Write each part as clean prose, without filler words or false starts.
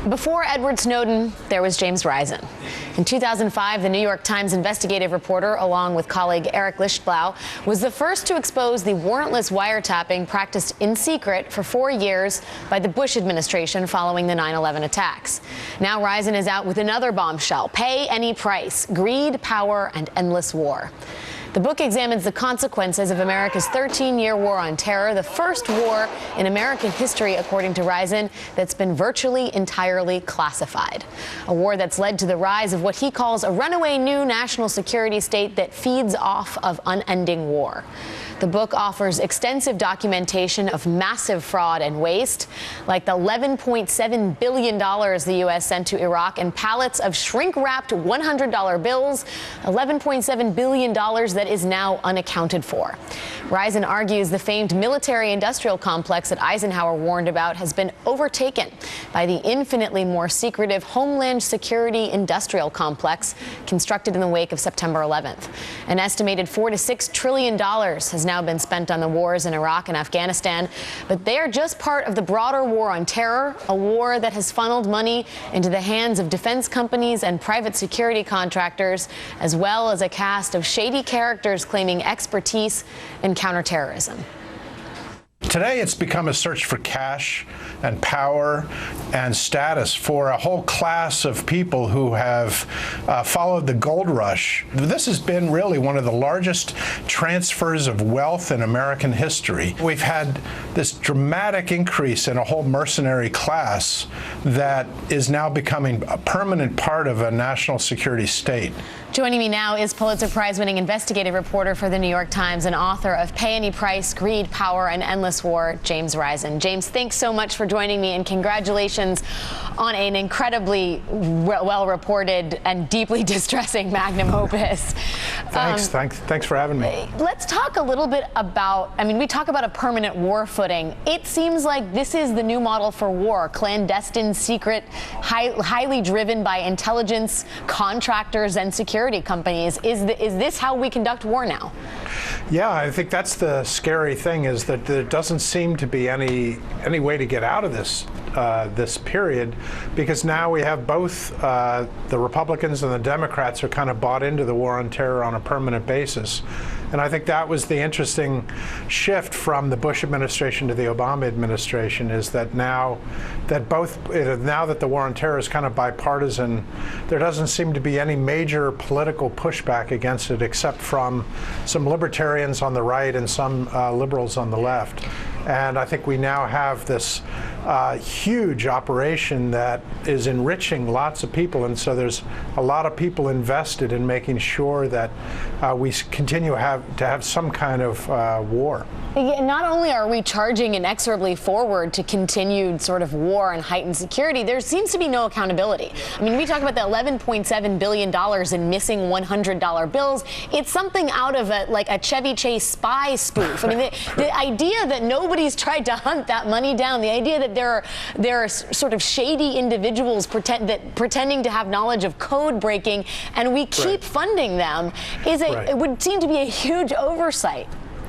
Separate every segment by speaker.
Speaker 1: Before Edward Snowden, there was James Risen. In 2005, the New York Times investigative reporter, along with colleague Eric Lichtblau, was the first to expose the warrantless wiretapping practiced in secret for 4 years by the Bush administration following the 9/11 attacks. Now Risen is out with another bombshell: pay any price, greed, power, and endless war. The book examines the consequences of America's 13-year war on terror, the first war in American history, according to Risen, that's been virtually entirely classified. A war that's led to the rise of what he calls a runaway new national security state that feeds off of unending war. The book offers extensive documentation of massive fraud and waste, like the $11.7 billion the U.S. sent to Iraq and pallets of shrink-wrapped $100 bills, $11.7 billion that is now unaccounted for. Risen argues the famed military-industrial complex that Eisenhower warned about has been overtaken by the infinitely more secretive Homeland Security industrial complex constructed in the wake of September 11th. An estimated $4 to $6 trillion has now been spent on the wars in Iraq and Afghanistan, but they are just part of the broader war on terror, a war that has funneled money into the hands of defense companies and private security contractors, as well as a cast of shady characters claiming expertise in counterterrorism.
Speaker 2: Today, it's become a search for cash and power and status for a whole class of people who have followed the gold rush. This has been really one of the largest transfers of wealth in American history. We've had this dramatic increase in a whole mercenary class that is now becoming a permanent part of a national security state.
Speaker 1: Joining me now is Pulitzer Prize-winning investigative reporter for the New York Times and author of Pay Any Price, Greed, Power, and Endless War, James Risen. James, thanks so much for joining me, and congratulations on an incredibly well-reported and deeply distressing magnum opus.
Speaker 2: Thanks for having me.
Speaker 1: Let's talk a little bit about, we talk about a permanent war footing. It seems like this is the new model for war: clandestine, secret, highly driven by intelligence, contractors, and security companies. Is this how we conduct war now?
Speaker 2: Yeah, I think that's the scary thing, is that there doesn't seem to be any way to get out of this period, because now we have both the Republicans and the Democrats are kind of bought into the war on terror on a permanent basis. And I think that was the interesting shift from the Bush administration to the Obama administration, is that now that the war on terror is kind of bipartisan, there doesn't seem to be any major political pushback against it, except from some libertarians on the right and some liberals on the left. And I think we now have this huge operation that is enriching lots of people, and so there's a lot of people invested in making sure that we continue to have some kind of war.
Speaker 1: Not only are we charging inexorably forward to continued sort of war and heightened security, there seems to be no accountability. We talk about the $11.7 billion in missing $100 bills. It's something out of a Chevy Chase spy spoof. The idea that nobody's tried to hunt that money down, the idea that there are sort of shady individuals pretending to have knowledge of code breaking, and we keep funding them, it would seem to be a huge oversight.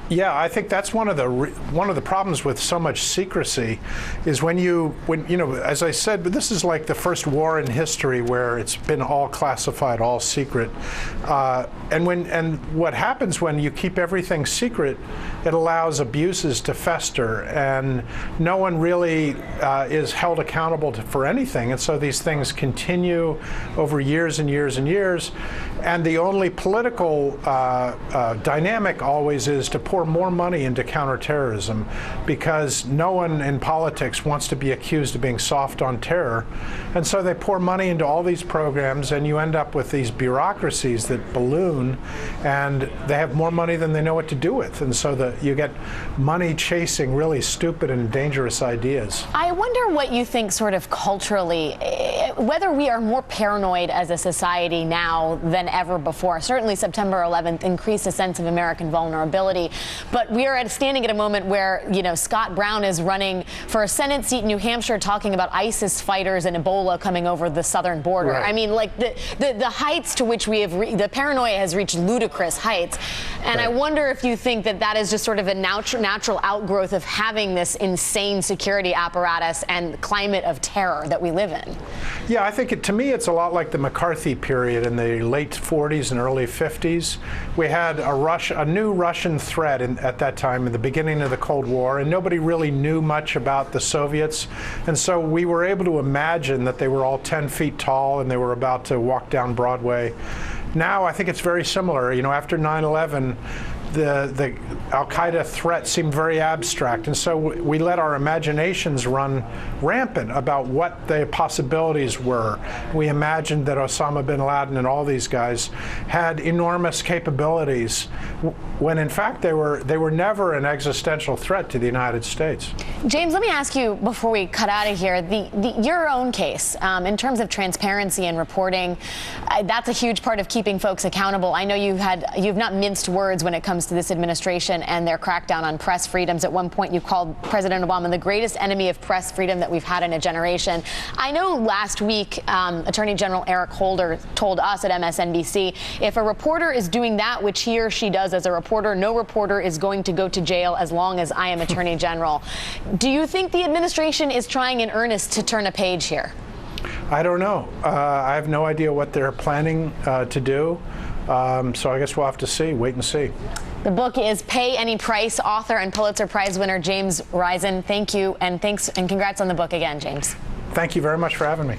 Speaker 2: Yeah, I think that's one of the problems with so much secrecy, is when as I said, but this is like the first war in history where it's been all classified, all secret, and what happens when you keep everything secret, it allows abuses to fester, and no one really is held accountable for anything, and so these things continue over years and years and years, and the only political dynamic always is to pour more money into counterterrorism, because no one in politics wants to be accused of being soft on terror, and so they pour money into all these programs, and you end up with these bureaucracies that balloon, and they have more money than they know what to do with, and so you get money chasing really stupid and dangerous ideas.
Speaker 1: I wonder what you think, sort of culturally, whether we are more paranoid as a society now than ever before. Certainly September 11th increased a sense of American vulnerability, but we are standing at a moment where, Scott Brown is running for a Senate seat in New Hampshire, talking about ISIS fighters and Ebola coming over the southern border.
Speaker 2: Right.
Speaker 1: The heights to which we have the paranoia has reached ludicrous heights, and I wonder if you think that is just just sort of a natural outgrowth of having this insane security apparatus and climate of terror that we live in?
Speaker 2: Yeah, I think to me it's a lot like the McCarthy period in the late 40s and early 50s. We had a new Russian threat at that time, in the beginning of the Cold War, and nobody really knew much about the Soviets. And so we were able to imagine that they were all 10 feet tall and they were about to walk down Broadway. Now I think it's very similar. You know, after 9/11, the al-Qaeda threat seemed very abstract, and so we let our imaginations run rampant about what the possibilities were. We imagined that Osama bin Laden and all these guys had enormous capabilities, when in fact they were never an existential threat to the United States.
Speaker 1: James, let me ask you before we cut out of here, your own case in terms of transparency and reporting. That's a huge part of keeping folks accountable. I know you've not minced words when it comes to this administration and their crackdown on press freedoms. At one point, you called President Obama the greatest enemy of press freedom that we've had in a generation. I know last week, Attorney General Eric Holder told us at MSNBC, if a reporter is doing that which he or she does as a reporter, no reporter is going to go to jail as long as I am Attorney General. Do you think the administration is trying in earnest to turn a page here?
Speaker 2: I don't know. I have no idea what they're planning to do. So I guess we'll have to see, wait and see.
Speaker 1: The book is Pay Any Price. Author and Pulitzer Prize winner James Risen. Thank you, and thanks and congrats on the book again, James.
Speaker 2: Thank you very much for having me.